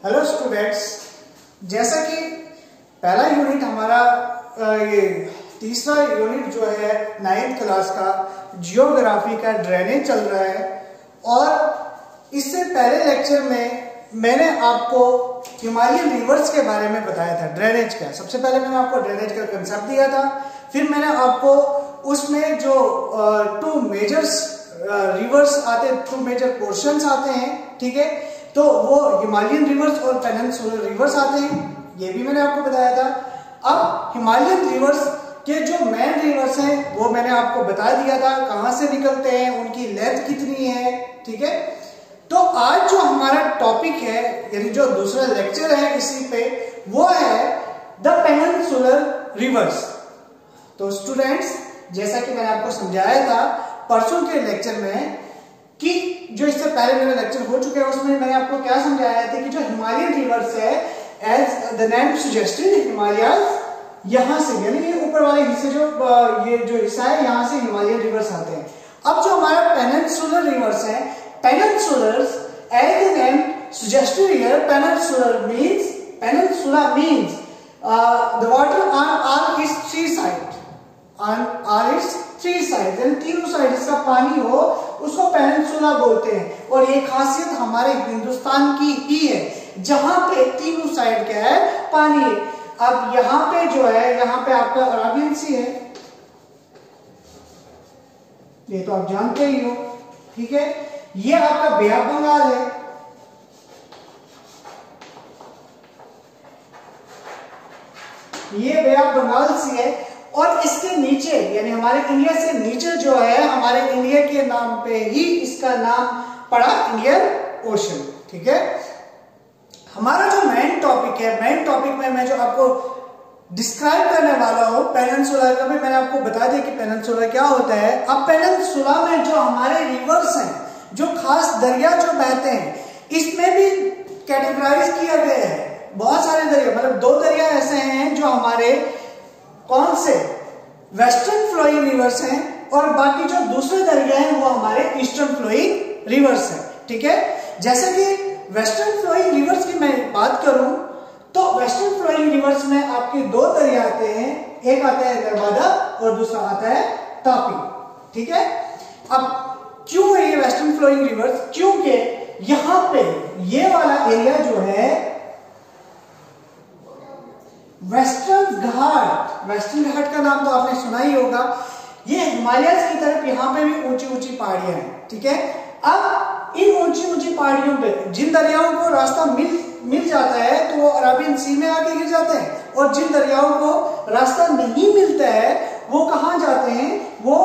Hello students, जैसा कि पहला यूनिट हमारा ये तीसरा यूनिट जो है 9th क्लास का जियोग्राफी का ड्रेनेज चल रहा है। और इससे पहले लेक्चर में मैंने आपको हिमालयन रिवर्स के बारे में बताया था। ड्रेनेज का सबसे पहले मैंने आपको ड्रेनेज का कंसेप्ट दिया था, फिर मैंने आपको उसमें जो टू मेजर रिवर्स आते, टू मेजर पोर्शंस आते हैं, ठीक है, तो वो हिमालयन रिवर्स और पेनिनसुलर रिवर्स आते हैं, ये भी मैंने आपको बताया था। अब हिमालयन रिवर्स के जो मेन रिवर्स हैं वो मैंने आपको बता दिया था कहां से निकलते हैं, उनकी लेंथ कितनी है, ठीक है। तो आज जो हमारा टॉपिक है, यानी जो दूसरा लेक्चर है इसी पे, वो है द पेनिनसुलर रिवर्स। तो स्टूडेंट्स, जैसा कि मैंने आपको समझाया था परसों के लेक्चर में कि जो इससे पहले मेरा लेक्चर हो चुका है उसमें मैंने आपको क्या समझाया था कि जो हिमालयन रिवर्स है, as the name suggested, Himalayas यहां से, यानी ये ऊपर वाले हिस्से जो ये जो हिस्सा है यहां से हिमालयन रिवर्स आते हैं। अब जो हमारा पेनिनसुलर रिवर्स है, peninsulars as the name suggested here, peninsular means, peninsula means the water on its three side, on its three side, यानी तीनों साइड इसका पानी हो उसको पेनिनसुला बोलते हैं। और ये खासियत हमारे हिंदुस्तान की ही है जहां पे तीनों साइड क्या है, पानी है। अब यहां पे जो है, यहां पे आपका अराबियन सी है, ये तो आप जानते ही हो, ठीक है। ये आपका बे ऑफ बंगाल है, ये बे ऑफ बंगाल सी है। और इसके नीचे, यानी हमारे इंडिया से नीचे जो है, हमारे इंडिया के नाम पे ही इसका नाम पड़ा, इंडियन ओशन, ठीक है। हमारा जो मेन टॉपिक है, मेन टॉपिक में मैं जो आपको डिस्क्राइब करने वाला हूं पेनिनसुला का, भी मैंने आपको बता दिया कि पेनिनसुला क्या होता है। अब पेनिनसुला में जो हमारे रिवर्स हैं, जो खास दरिया जो बहते हैं, इसमें भी कैटेगराइज किया गया है बहुत सारे दरिया, मतलब दो दरिया ऐसे हैं जो हमारे कौन से वेस्टर्न फ्लोइंग रिवर्स हैं, और बाकी जो दूसरे दरिया हैं वो हमारे ईस्टर्न फ्लोइंग रिवर्स हैं, ठीक है। जैसे कि वेस्टर्न फ्लोइंग रिवर्स की मैं बात करूं तो वेस्टर्न फ्लोइंग रिवर्स में आपके दो दरिया आते हैं, एक आता है नर्मदा और दूसरा आता है तापी, ठीक है। अब क्यों है ये वेस्टर्न फ्लोइंग रिवर्स? क्योंकि यहां पे ये वाला एरिया जो है वेस्टर्न घाट, वेस्टर्न घाट का नाम तो आपने सुना ही होगा। ये हिमालय की तरफ यहाँ पे भी ऊंची ऊंची पहाड़ियां हैं, ठीक है। अब इन ऊंची ऊंची पहाड़ियों पे जिन दरियाओं को रास्ता मिल जाता है तो वो अराबियन सी में आके गिर जाते हैं, और जिन दरियाओं को रास्ता नहीं मिलता है वो कहाँ जाते हैं, वो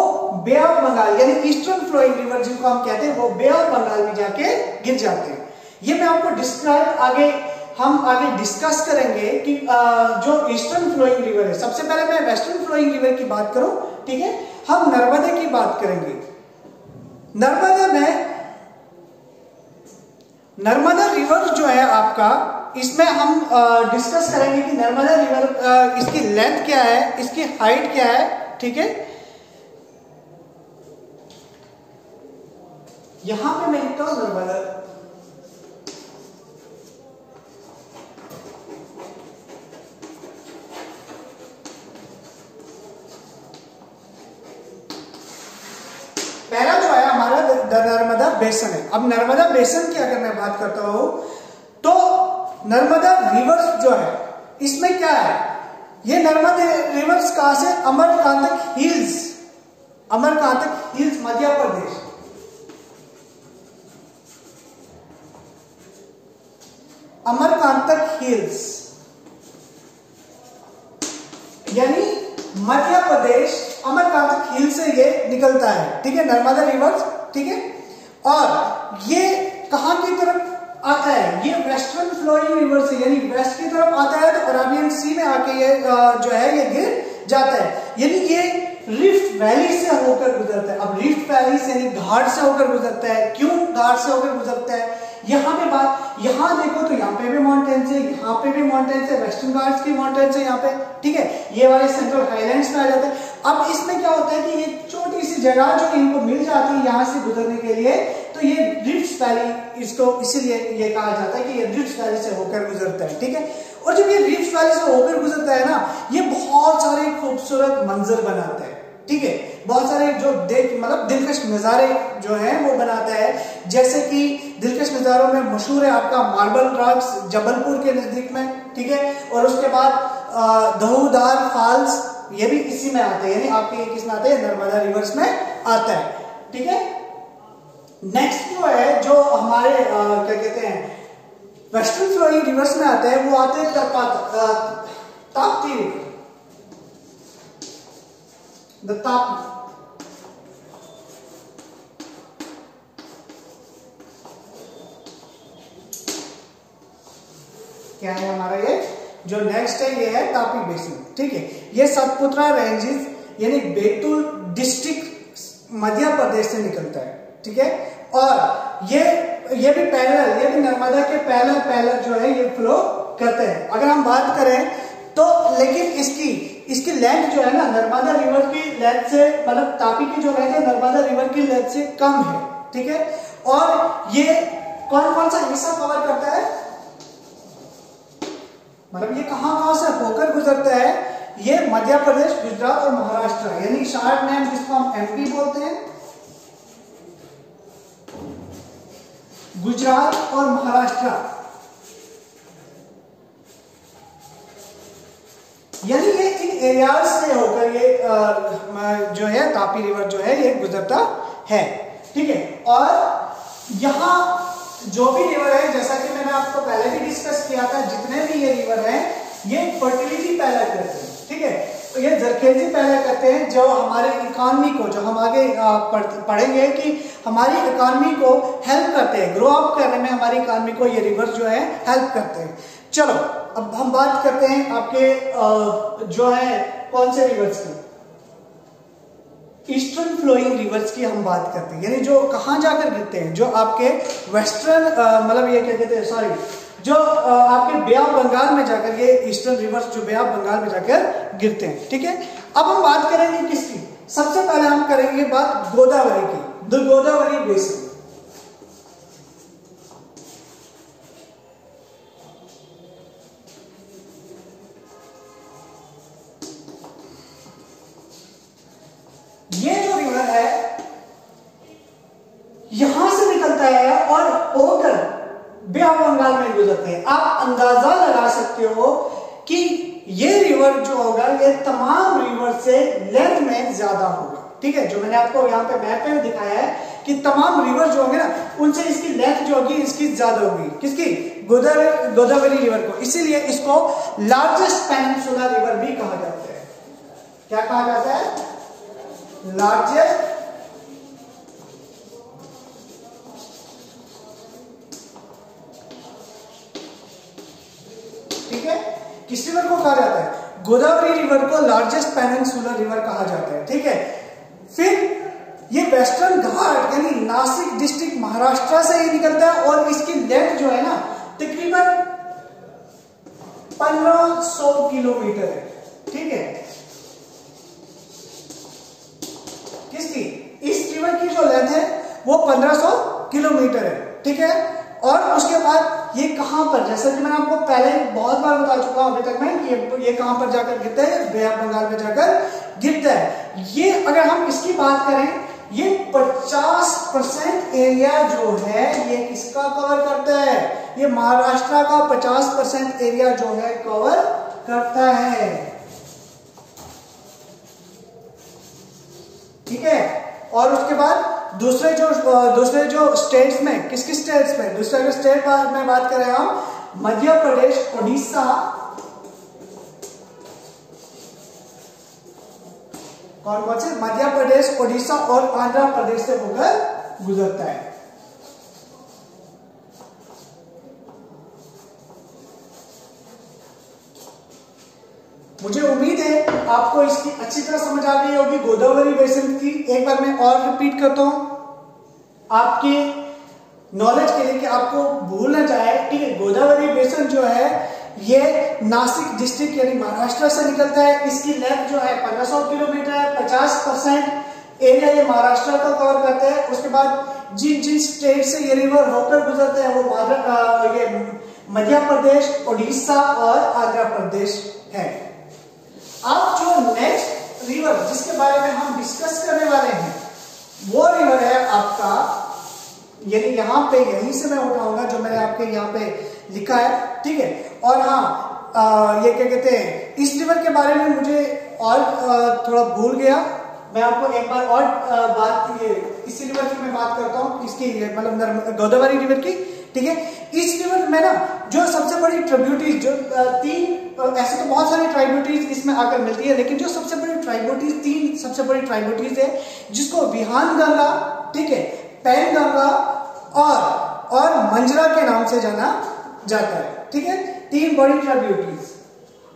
बे ऑफ बंगाल, यानी ईस्टर्न फ्लोइंग रिवर जिनको हम कहते हैं, वो बे ऑफ बंगाल में जाके गिर जाते हैं। ये मैं आपको डिस्क्राइब हम आगे डिस्कस करेंगे कि जो ईस्टर्न फ्लोइंग रिवर है। सबसे पहले मैं वेस्टर्न फ्लोइंग रिवर की बात करूं, ठीक है। हम नर्मदा की बात करेंगे। नर्मदा में, नर्मदा रिवर जो है आपका, इसमें हम डिस्कस करेंगे कि नर्मदा रिवर इसकी लेंथ क्या है, इसकी हाइट क्या है, ठीक है। यहां पे मैं लिखता हूं नर्मदा, पहला जो है हमारा नर्मदा बेसन है। अब नर्मदा बेसन की अगर मैं बात करता हूं तो नर्मदा रिवर्स जो है इसमें क्या है, ये नर्मदा रिवर्स कहां से, अमरकांतक hills, अमरकांतक hills Madhya Pradesh, अमरकांतक hills यानी मध्य प्रदेश, अमरकांतक हिल से ये निकलता है, ठीक है, नर्मदा रिवर्स, ठीक है। और ये कहां की तरफ आता है, ये वेस्टर्न फ्लोइंग रिवर से, यानी वेस्ट की तरफ आता है, तो अराबियन सी में आके ये जो है ये गिर जाता है, यानी ये रिफ्ट वैली से होकर गुजरता है। अब रिफ्ट वैली से यानी घाट से होकर गुजरता है। क्यों घाट से होकर गुजरता है? यहाँ पे बात, यहाँ देखो तो यहाँ पे भी माउंटेन्स है, यहाँ पे भी माउंटेन्स है, वेस्टर्न घाट्स की माउंटेन्स है यहाँ पे, ठीक है। ये वाले सेंट्रल हाईलैंड्स में आ जाते हैं। अब इसमें क्या होता है कि ये छोटी सी जगह जो इनको मिल जाती है यहाँ से गुजरने के लिए, तो ये रिफ्ट वैली, इसको इसीलिए ये कहा जाता है कि ये रिफ्ट वैली से होकर गुजरता है, ठीक है। और जब ये रिफ्ट वैली से होकर गुजरता है ना, ये बहुत सारे खूबसूरत मंजर बनाता है, ठीक है। बहुत सारे जो मतलब दिलकश नज़ारे जो हैं वो बनाता है, जैसे कि दिलकश नज़ारों में मशहूर है आपका मार्बल रॉक्स जबलपुर के नजदीक में, ठीक है। और उसके बाद दहूदार फॉल्स, ये भी इसी में आते हैं, यानी आपके किस में आते हैं, नर्मदा रिवर्स में आता है, ठीक है। नेक्स्ट जो है, जो हमारे क्या कहते हैं वेस्टर्न फ्लोइंग रिवर्स में आते हैं, वो आते हैं ताप्ती रिवर, द ताप्ती। क्या है हमारा ये जो नेक्स्ट है, ये है तापी बेसिन, ठीक है। ये सतपुत्रा रेंजेस यानी बैतूल डिस्ट्रिक्ट मध्य प्रदेश से निकलता है, ठीक है। और ये भी पैरेलल, ये भी नर्मदा के पैरेलल जो है ये फ्लो करते हैं। अगर हम बात करें तो, लेकिन इसकी लेंथ जो है ना, नर्मदा रिवर की लेंथ से, मतलब तापी की जो लेंथ है नर्मदा रिवर की लेंथ से कम है, ठीक है। और ये कौन कौन सा हिस्सा कवर करता है, मतलब ये कहां से होकर गुजरता है, ये मध्य प्रदेश, गुजरात और महाराष्ट्र, यानी शॉर्ट नेम जिसको हम एमपी बोलते हैं, गुजरात और महाराष्ट्र, यानी ये इन एरियाज से होकर ये जो है तापी रिवर जो है ये गुजरता है, ठीक है। और यहां जो भी रिवर है, जैसा कि मैंने आपको पहले भी डिस्कस किया था, जितने भी ये रिवर हैं ये फर्टिलिटी पैदा करते हैं, ठीक है। तो ये जरखेजी पैदा करते हैं, जो हमारे इकोनॉमी को, जो हम आगे पढ़ेंगे कि हमारी इकोनॉमी को हेल्प करते हैं, ग्रो अप करने में हमारी इकोनॉमी को ये रिवर्स जो है हेल्प करते हैं। चलो अब हम बात करते हैं आपके जो है कौन से रिवर्स की, ईस्टर्न फ्लोइंग रिवर्स की हम बात करते हैं, यानी जो कहां जाकर गिरते हैं, जो आपके वेस्टर्न मतलब ये क्या कहते हैं, सॉरी, जो आपके बे ऑफ बंगाल में जाकर, ये ईस्टर्न रिवर्स जो बे ऑफ बंगाल में जाकर गिरते हैं, ठीक है। अब हम बात करेंगे किसकी, सबसे पहले हम करेंगे बात गोदावरी की, द गोदावरी बेसिन। ये जो रिवर है यहां से निकलता है और होकर बे ऑफ बंगाल में गुजरते हैं। आप अंदाजा लगा सकते हो कि ये रिवर जो होगा ये तमाम रिवर से लेंथ में ज्यादा होगा, ठीक है। जो मैंने आपको यहाँ पे मैप में दिखाया है कि तमाम रिवर जो होंगे ना, उनसे इसकी लेंथ जो होगी इसकी ज्यादा होगी, किसकी, गोदावरी रिवर को। इसीलिए इसको लार्जेस्ट पेनिनसुलर रिवर भी कहा जाता है। क्या कहा जाता है, लार्जेस्ट ठीक है, किस रिवर को कहा जाता है, गोदावरी रिवर को लार्जेस्ट पेनिनसुलर रिवर कहा जाता है, ठीक है। फिर ये वेस्टर्न घाट यानी नासिक डिस्ट्रिक्ट महाराष्ट्र से ही निकलता है और इसकी लेंथ जो है ना तकरीबन 1500 किलोमीटर है, ठीक है। किसकी, इस रिवर की जो लेंथ है वो 1500 किलोमीटर है, ठीक है। और उसके बाद ये कहां पर, जैसा कि मैंने आपको पहले बहुत बार बता चुका हूं अभी तक मैं कि ये कहां पर जाकर गिरता है, बे ऑफ बंगाल में जाकर गिरता है। ये अगर हम इसकी बात करें, ये 50% एरिया जो है ये किसका कवर करता है, ये महाराष्ट्र का 50% एरिया जो है कवर करता है, ठीक है। और उसके बाद दूसरे जो स्टेट्स में, किस किस स्टेट्स में, दूसरे स्टेट में बात करें हम, मध्य प्रदेश, उड़ीसा, कौन कौन से, मध्य प्रदेश, उड़ीसा और आंध्र प्रदेश से होकर गुजरता है। मुझे उम्मीद है आपको इसकी अच्छी तरह समझ आ गई होगी गोदावरी बेसिन की। एक बार मैं और रिपीट करता हूं आपके नॉलेज के लिए कि आपको भूल ना जाए, ठीक है। गोदावरी बेसिन जो है ये नासिक डिस्ट्रिक्ट यानी महाराष्ट्र से निकलता है। इसकी लेंथ जो है 1500 किलोमीटर है। 50% एरिया ये महाराष्ट्र का कवर करता है। उसके बाद जिन जिन स्टेट से ये रिवर होकर गुजरते हैं वो ये मध्य प्रदेश, उड़ीसा और आंध्र प्रदेश है। अब जो नेक्स्ट रिवर जिसके बारे में हम डिस्कस करने वाले हैं वो रिवर है आपका, यानी यहाँ पे यहीं से मैं उठाऊंगा जो मैंने आपके यहाँ पे लिखा है, ठीक है। और हाँ ये क्या कहते हैं, इस रिवर के बारे में मुझे और थोड़ा भूल गया, मैं आपको एक बार और बात ये इसी रिवर की मैं बात करता हूँ, इसकी मतलब गोदावरी रिवर की, ठीक है। इस रिवर में ना जो सबसे बड़ी ट्रिब्यूटरीज जो ऐसे तो बहुत सारी ट्राइब्यूटरीज इसमें आकर मिलती है, लेकिन जो सबसे बड़ी ट्राइब्यूटरीज, 3 सबसे बड़ी ट्राइब्यूटरीज है जिसको विहान गंगा, ठीक है, पैन गंगा और मंजरा के नाम से जाना जाता है, ठीक है, 3 बड़ी ट्रिब्यूटरीज।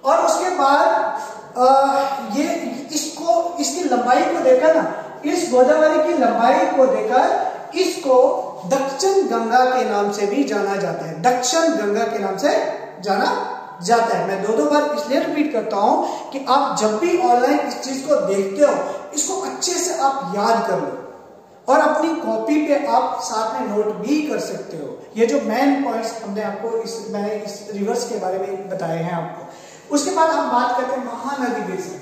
और उसके बाद ये इसकी लंबाई को देखकर ना, इस गोदावरी की लंबाई को देखकर इसको दक्षिण गंगा के नाम से भी जाना जाता है, दक्षिण गंगा के नाम से जाना जाता है। मैं 2 बार इसलिए रिपीट करता हूं कि आप जब भी ऑनलाइन इस चीज को देखते हो इसको अच्छे से आप याद कर लो और अपनी कॉपी पे आप साथ में नोट भी कर सकते हो। ये जो मेन पॉइंट्स हमने आपको मैंने इस रिवर्स के बारे में बताए हैं आपको। उसके बाद हम बात करते हैं महानदी बेसिन।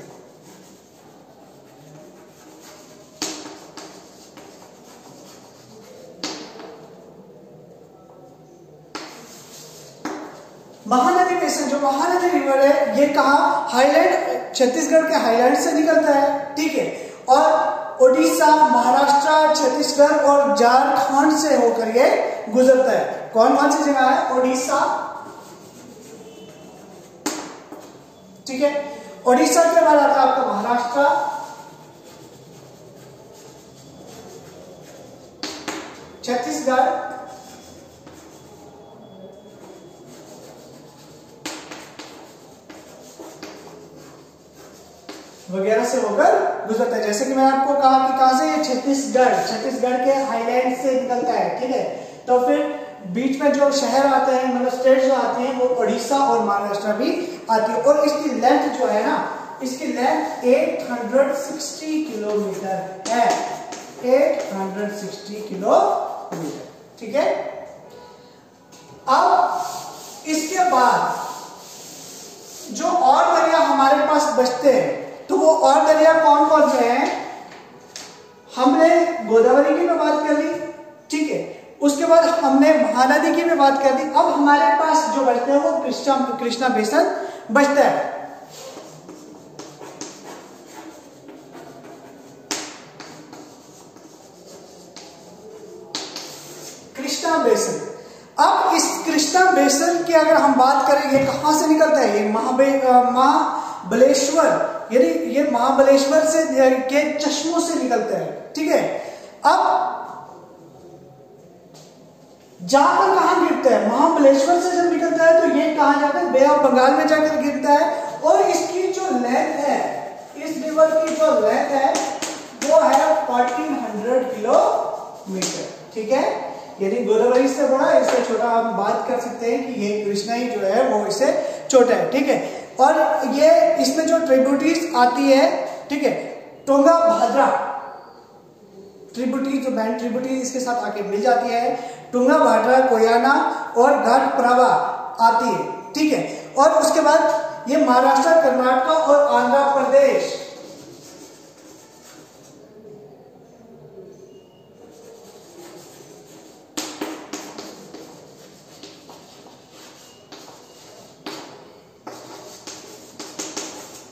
महानदी बेसिन, जो महानदी रिवर है, ये कहाँ, हाईलैंड, छत्तीसगढ़ के हाईलैंड से निकलता है, ठीक है, और ओडिशा, महाराष्ट्र, छत्तीसगढ़ और झारखंड से होकर ये गुजरता है। कौन कौन सी जगह है, ओडिशा, ठीक है, ओडिशा के बाद आता है आपका महाराष्ट्र, छत्तीसगढ़, वगैरह से होकर गुजरता है। जैसे कि मैंने आपको कहा कि कहां से, छत्तीसगढ़ के हाईलैंड से निकलता है, ठीक है। तो फिर बीच में जो शहर आते हैं, मतलब स्टेट जो आते हैं, वो उड़ीसा और महाराष्ट्र भी आती है। और इसकी लेंथ जो है ना, इसकी लेंथ 860 किलोमीटर है, 860 किलोमीटर, ठीक है। अब इसके बाद जो और दरिया हमारे पास बचते हैं, तो वो और दरिया कौन कौन से हैं, हमने गोदावरी की भी बात कर ली, ठीक है, उसके बाद हमने महानदी की भी बात कर दी। अब हमारे पास जो बचते हैं वो कृष्णा बेसिन बचता है। कृष्णा बेसिन, अब इस कृष्णा बेसिन की अगर हम बात करें, ये कहां से निकलता है, ये महाबलेश्वर, यानी ये महाबलेश्वर से के चश्मों से निकलता है, ठीक है। अब जाकर कहां गिरता है, महाबलेश्वर से जब निकलता है तो ये कहां जाकर, बे ऑफ बंगाल में जाकर गिरता है। और इसकी जो लेंथ है, इस रिवर की जो लेंथ है वो है 1400 किलोमीटर, ठीक है। यदि गोदावरी से बड़ा, इससे छोटा हम बात कर सकते हैं कि ये कृष्णा ही जो है वो इससे छोटा है, ठीक है। और ये इसमें जो ट्रिब्यूटरीज आती है, ठीक है, टोंगा भाद्रा ट्रिब्यूटरी, जो बैंड ट्रिब्यूटरी इसके साथ आके मिल जाती है, टुंगा भाद्रा, कोयना और घाट प्रभा आती है, ठीक है। और उसके बाद ये महाराष्ट्र, कर्नाटक और आंध्र प्रदेश,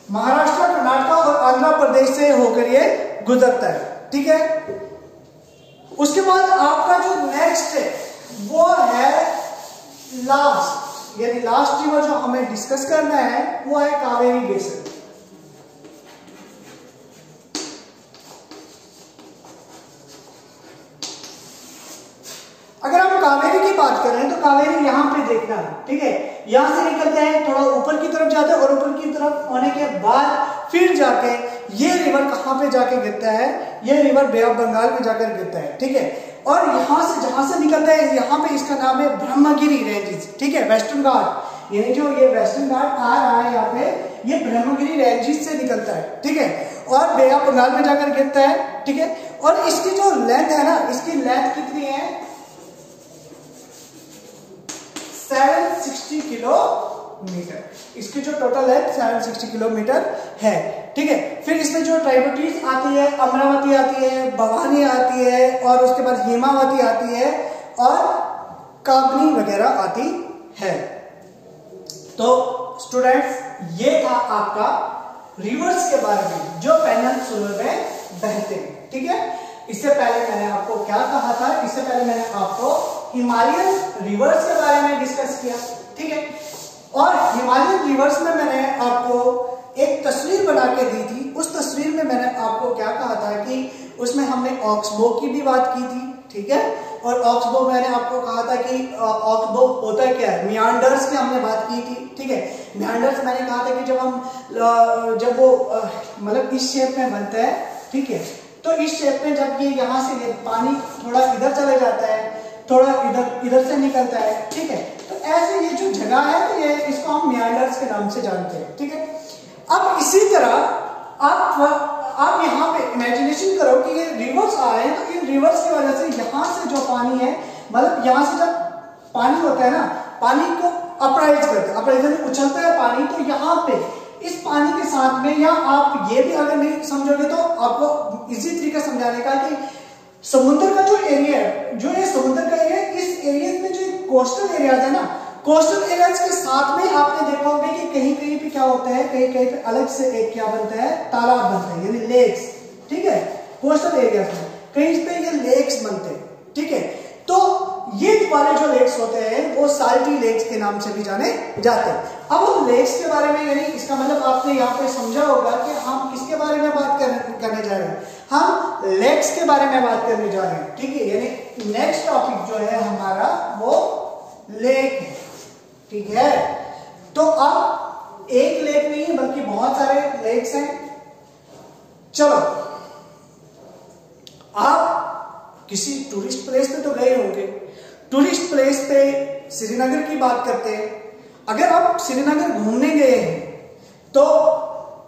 महाराष्ट्र, कर्नाटक और आंध्र प्रदेश से होकर ये गुजरता है, ठीक है। उसके बाद आपका जो नेक्स्ट है वो है लास्ट, यानी लास्ट रिवर जो हमें डिस्कस करना है वो है कावेरी बेसिन। अगर हम कावेरी की बात करें तो कावेरी यहां पे देखना है, ठीक है, यहां से निकलते हैं, थोड़ा ऊपर की तरफ जाते हैं और ऊपर की तरफ होने के बाद फिर जाके ये रिवर कहां पे जाके गिरता है, ये रिवर बे ऑफ बंगाल में जाकर गिरता है, ठीक है। और यहां से जहां से निकलता है, यहां पे इसका नाम है ब्रह्मगिरी रेंजेस, ठीक है, वेस्टर्न घाट, यानी जो ये वेस्टर्न घाट आ रहा है यहाँ पे, ये ब्रह्मगिरी रेंजेस से निकलता है, ठीक है, और बे ऑफ बंगाल में जाकर गिरता है, ठीक है। और इसकी जो लेंथ है ना, इसकी लेंथ कितनी है 760 किलोमीटर। इसकी जो टोटल है 760 किलोमीटर है, ठीक है। फिर इसमें जो ट्राइब्यूटरीज आती है, अमरावती आती है, भवानी आती है, और उसके बाद हेमावती आती है और काबनी वगैरह आती है। तो स्टूडेंट्स, ये था आपका रिवर्स के बारे में जो पेनिनसुला में बहते हैं, ठीक है। इससे पहले मैंने आपको क्या कहा था, इससे पहले मैंने आपको हिमालयन रिवर्स के बारे में डिस्कस किया, ठीक है। और हिमालयन रिवर्स में मैंने आपको एक तस्वीर बना के दी थी। उस तस्वीर में मैंने आपको क्या कहा था कि उसमें हमने ऑक्सबो की भी बात की थी, ठीक है। और ऑक्सबो मैंने आपको कहा था कि ऑक्सबो होता क्या है, मियांडर्स की हमने बात की थी, ठीक है। मियांडर्स मैंने कहा था कि जब वो मतलब इस शेप में बनता है, ठीक है, तो इस शेप में जब ये यहाँ से ये पानी थोड़ा इधर चले जाता है, थोड़ा इधर से निकलता है, ठीक है। तो ऐसे ये जो जगह है, तो ये इसको हम मियांडर्स के नाम से जानते हैं, ठीक है। अब इसी तरह आप यहाँ पे इमेजिनेशन करो कि ये रिवर्स आ रहे हैं, तो इन रिवर्स की वजह से यहाँ से जो पानी है, मतलब यहाँ से जब पानी होता है ना, पानी को अपराइज करते हैं, अपराइजन में उछलता है पानी, तो यहाँ पे इस पानी के साथ में, या आप ये भी अगर नहीं समझोगे तो आपको इजी तरीका समझाने का कि समुद्र का जो एरिया है, जो ये समुद्र का एरिया है, इस एरिया में जो कोस्टल एरियाज है ना, कोस्टल एरियाज के साथ में आपने देखा होगा कि कहीं कहीं पे क्या होता है, कहीं कहीं पे अलग से एक क्या बनता है, तालाब बनता है, यानी लेक्स, ठीक है। कोस्टल एरियाज में कहीं पे ये लेक्स बनते हैं, ठीक है। तो ये वाले जो लेक्स होते हैं वो साल्टी लेक्स के नाम से भी जाने जाते हैं। अब हम लेक्स के बारे में, यानी इसका मतलब आपने यहाँ पे समझा होगा कि हम किसके बारे में बात करने जा रहे हैं, हम लेक्स के बारे में बात करने जा रहे हैं, ठीक है। यानी नेक्स्ट टॉपिक जो है हमारा वो लेक है, ठीक है। तो अब एक लेक नहीं है बल्कि बहुत सारे लेक्स हैं। चलो, आप किसी टूरिस्ट प्लेस पे तो गए होंगे। टूरिस्ट प्लेस पे श्रीनगर की बात करते हैं। अगर आप श्रीनगर घूमने गए हैं तो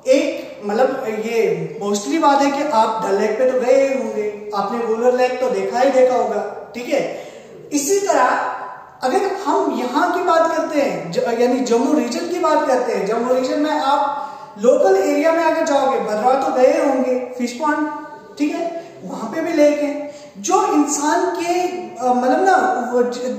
एक मतलब ये मोस्टली बात है कि आप डल लेक पे तो गए होंगे, आपने वुलर लेक तो देखा होगा, ठीक है। इसी तरह अगर हम यहाँ की बात करते हैं, यानी जम्मू रीजन की बात करते हैं, जम्मू रीजन में आप लोकल एरिया में अगर जाओगे, भद्रवाह तो गए होंगे, फिश पॉन्ड, ठीक है, वहां पे भी लेक है जो इंसान के मतलब ना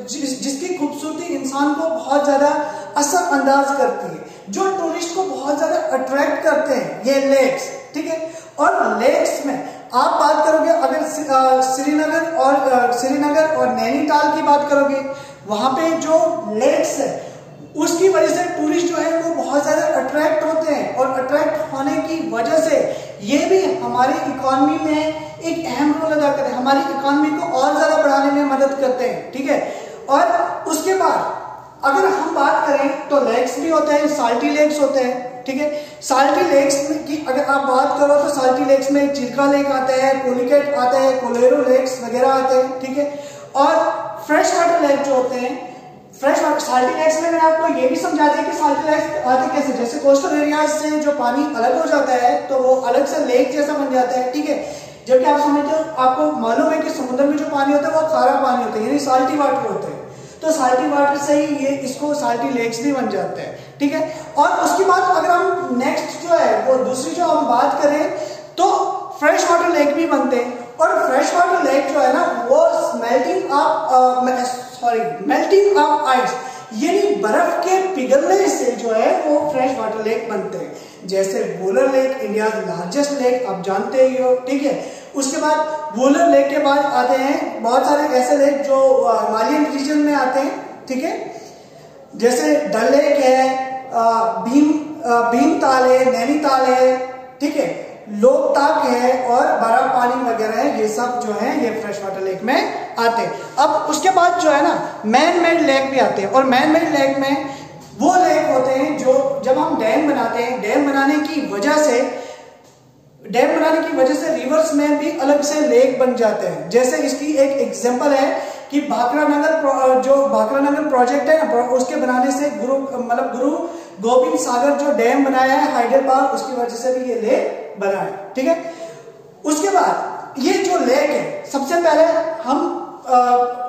जिसकी खूबसूरती इंसान को बहुत ज्यादा असर अंदाज करती है, जो टूरिस्ट को बहुत ज्यादा अट्रैक्ट करते हैं, ये लेक्स, ठीक है। और लेक्स में आप बात करोगे, अगर श्रीनगर और नैनीताल की बात करोगे, वहां पे जो लेक्स है उसकी वजह से टूरिस्ट जो है वो बहुत ज्यादा अट्रैक्ट होते हैं, और अट्रैक्ट होने की वजह से ये भी हमारी इकोनॉमी में एक अहम रोल अदा करते हैं, हमारी इकोनॉमी को और ज्यादा बढ़ाने में मदद करते हैं, ठीक है। और उसके बाद अगर हम बात करें तो लेक्स भी होते हैं, साल्टी लेक्स होते हैं, ठीक है। साल्टी लेक्स की अगर आप बात करो तो साल्टी लेक्स में चिल्का लेक आता है, पोलिकेट आता है, कोलेरो लेक्स वगैरह आते हैं, ठीक है। और फ्रेश वाटर लेक जो होते हैं, फ्रेश वाटर साल्टी लेक्स में मैंने आपको ये भी समझा दिया कि साल्टी लेक्स आते कैसे, जैसे कोस्टल एरियाज से जो पानी अलग हो जाता है तो वो अलग से लेक जैसा बन जाता है, ठीक है। जबकि आप समझते हो, आपको मालूम है कि समुद्र में जो पानी होता है वो खारा पानी होता है, यानी साल्टी वाटर होते हैं, तो साल्टी वाटर से ही ये इसको साल्टी लेक्स भी बन जाते हैं, ठीक है। और उसके बाद अगर हम नेक्स्ट जो है वो दूसरी जो हम बात करें तो फ्रेश वाटर लेक भी बनते हैं। और फ्रेश वाटर लेक जो है ना वो मेल्टिंग अप आइस, यानी बर्फ के पिघलने से जो है वो फ्रेश वाटर लेक बनते हैं। जैसे Wular lake India largest lake, आप जानते ही हो, ठीक है। उसके बाद वुलर लेक के बाद आते हैं बहुत सारे ऐसे लेक जो हिमालयन रीजन में आते हैं, ठीक है। जैसे डल लेक है, भीमताल है, नैनीताल है, ठीक है, लोकताक है और बड़ा पानी वगैरह है, ये सब जो है ये फ्रेश वाटर लेक में आते हैं। अब उसके बाद जो है ना मैन मेड लेक भी आते हैं, और मैन मेड लेक में वो लेक होते हैं जो जब हम डैम बनाते हैं, डैम बनाने की वजह से रिवर्स में भी अलग से लेक बन जाते हैं। जैसे इसकी एक एग्जांपल है कि भाखरानगर प्रोजेक्ट है ना, उसके बनाने से गुरु गोविंद सागर जो डैम बनाया है हाइडल पार्क, उसकी वजह से भी ये लेक बना है, ठीक है। उसके बाद ये जो लेक है, सबसे पहले हम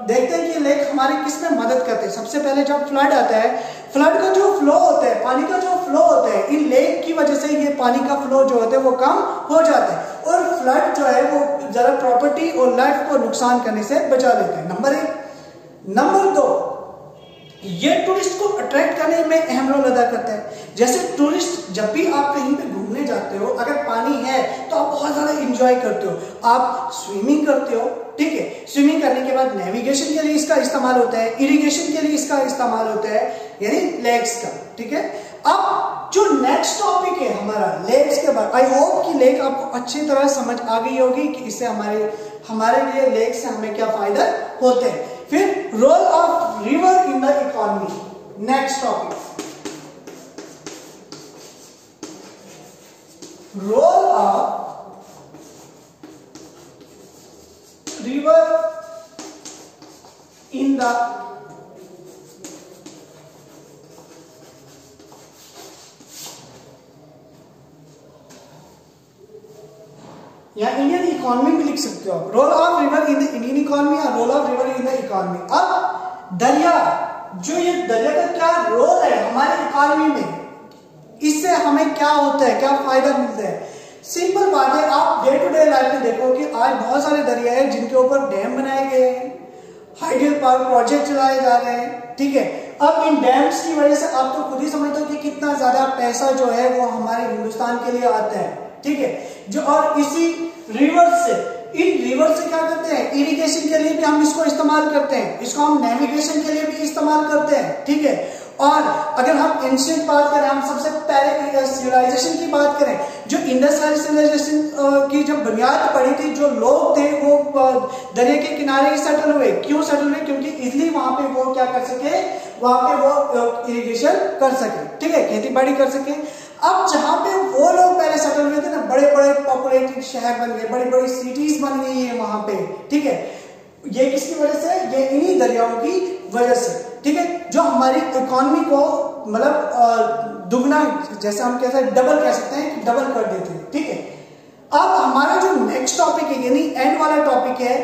देखते हैं कि लेक हमारे किस में मदद करते हैं। सबसे पहले जब फ्लड आता है, फ्लड का जो फ्लो होता है, पानी का जो फ्लो होता है, इन लेक की वजह से ये पानी का फ्लो जो होता है वो कम हो जाता है और फ्लड जो है वो जरा प्रॉपर्टी और लाइफ को नुकसान करने से बचा लेते हैं। नंबर 1। नंबर 2, ये टूरिस्ट को अट्रैक्ट करने में अहम रोल अदा करता है। जैसे टूरिस्ट जब भी आप कहीं पे घूमने जाते हो, अगर पानी है तो आप बहुत ज्यादा एंजॉय करते हो, आप स्विमिंग करते हो, ठीक है। स्विमिंग करने के बाद नेविगेशन के लिए इसका इस्तेमाल होता है, इरिगेशन के लिए इसका इस्तेमाल होता है, यानी लेक्स का, ठीक है। अब जो नेक्स्ट टॉपिक है हमारा लेक्स के बाद, आई होप कि लेक आपको अच्छी तरह समझ आ गई होगी कि इससे हमारे लिए लेक से हमें क्या फायदा होते हैं। फिर role of river in the economy, next topic, role of river in the या इंडियन इकोनॉमी भी लिख सकते हो आप। Role of river in the Indian economy या role of river in the economy. अब दरिया, जो ये दरिया का क्या रोल है हमारे इकोनॉमी में, इससे हमें क्या होता है, क्या फायदा मिलता है। सिंपल बात है, आप डे टू डे लाइफ में देखो कि आज बहुत सारे दरिया है जिनके ऊपर डैम बनाए गए हैं, हाइडल पावर प्रोजेक्ट चलाए जा रहे हैं, ठीक है। अब इन डैम्स की वजह से आप तो खुद ही समझते हो कि कितना ज्यादा पैसा जो है वो हमारे हिंदुस्तान के लिए आता है, ठीक है। जो और इसी रिवर से, इन रिवर से क्या करते हैं, इरिगेशन के लिए भी हम इसको इस्तेमाल करते हैं, इसको हम नेविगेशन के लिए भी इस्तेमाल करते हैं, ठीक है। और अगर हम एंशिएंट बात करें, हम सबसे पहले सिविलाइजेशन की बात करें, जो इंडस वैली सिविलाइजेशन की जब बुनियाद पड़ी थी, जो लोग थे वो दरिया के किनारे ही सेटल हुए। क्यों सेटल हुए? क्योंकि इजिली वहां पे वो क्या कर सके, वहां पे वो इरिगेशन कर सके, ठीक है, खेती बाड़ी कर सके। अब जहां पे वो लोग पहले सेटल हुए थे ना, बड़े बड़े पॉपुलेटेड शहर बन गए, बड़ी बड़ी सिटीज बन गई है वहां पे, ठीक है। ये किसकी वजह से? ये इन्हीं दरियाओं की वजह से, ठीक है, जो हमारी इकोनॉमी को मतलब दुगना, जैसे हम कहते हैं डबल कह सकते हैं, डबल कर देते हैं, ठीक है। अब हमारा जो नेक्स्ट टॉपिक है, यानी एंड वाला टॉपिक है,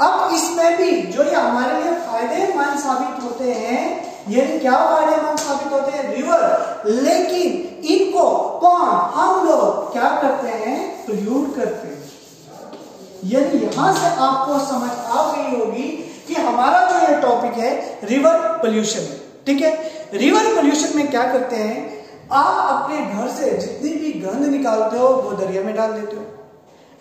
अब इसमें भी जो ये हमारे लिए फायदेमंद साबित होते हैं, यानी क्या फायदेमंद साबित होते हैं? रिवर। लेकिन इनको कौन, हम लोग क्या करते हैं? पोल्यूट करते हैं। यानी यहां से आपको समझ आ गई होगी कि हमारा जो ये टॉपिक है रिवर पोल्यूशन, ठीक है। रिवर पोल्यूशन में क्या करते हैं, आप अपने घर से जितनी भी गंद निकालते हो वो दरिया में डाल देते हो।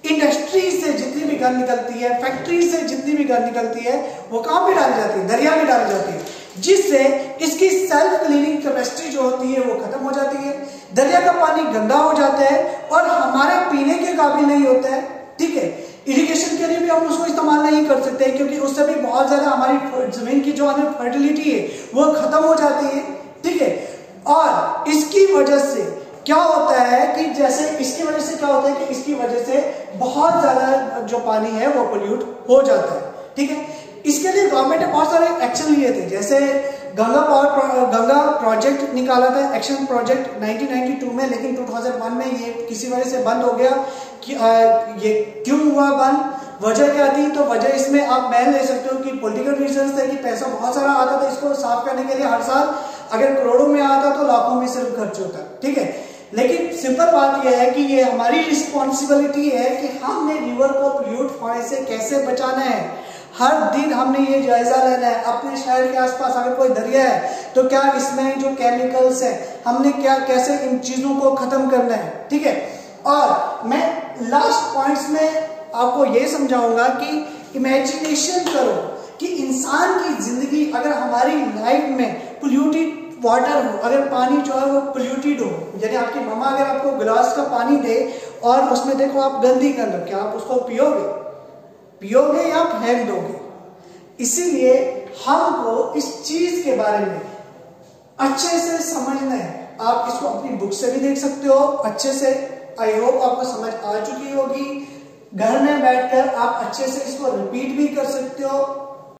इंडस्ट्री से जितनी भी गंद निकलती है, फैक्ट्री से जितनी भी गंद निकलती है, वो कहां पे डाली जाती है? दरिया में डाली जाती है, जिससे इसकी सेल्फ क्लीनिंग कैपेसिटी जो होती है वो खत्म हो जाती है। दरिया का पानी गंदा हो जाता है और हमारे पीने के काबिल नहीं होता है, ठीक है। इरिगेशन के लिए भी हम उसको इस्तेमाल नहीं कर सकते, क्योंकि उससे भी बहुत ज्यादा हमारी जमीन की जो फर्टिलिटी है वो खत्म हो जाती है, ठीक है। और इसकी वजह से क्या होता है कि इसकी वजह से क्या होता है कि इसकी वजह से बहुत ज्यादा जो पानी है वो पोल्यूट हो जाता है, ठीक है। इसके लिए गवर्नमेंट ने बहुत सारे एक्शन लिए थे, जैसे गंगा प्रोजेक्ट निकाला था, एक्शन प्रोजेक्ट 1992 में, लेकिन 2001 में ये किसी वजह से बंद हो गया। कि ये क्यों हुआ बंद, वजह क्या थी? तो वजह इसमें आप मैं ले सकते हो कि पॉलिटिकल रीजंस थे, कि पैसा बहुत सारा आता था इसको साफ करने के लिए हर साल, अगर करोड़ों में आता तो लाखों में सिर्फ खर्च होता, ठीक है। लेकिन सिंपल बात यह है कि ये हमारी रिस्पॉन्सिबिलिटी है कि हमने रिवर को पोल्यूट होने से कैसे बचाना है। हर दिन हमने ये जायजा लेना है अपने शहर के आसपास अगर कोई दरिया है तो क्या इसमें जो केमिकल्स है हमने कैसे इन चीजों को खत्म करना है, ठीक है। और मैं लास्ट पॉइंट्स में आपको ये समझाऊंगा कि इमेजिनेशन करो कि इंसान की जिंदगी अगर हमारी लाइफ में पोल्यूटेड वाटर हो, अगर पानी जो है वो पोल्यूटेड हो, यानी आपकी मम्मा अगर आपको गिलास का पानी दे और उसमें देखो आप गंदी गंद, क्या आप उसको पियोगे या फेंक दोगे? इसीलिए हमको इस चीज के बारे में अच्छे से समझना है। आप इसको अपनी बुक से भी देख सकते हो अच्छे से, आई होप आपको समझ आ चुकी होगी। घर में बैठकर आप अच्छे से इसको रिपीट भी कर सकते हो।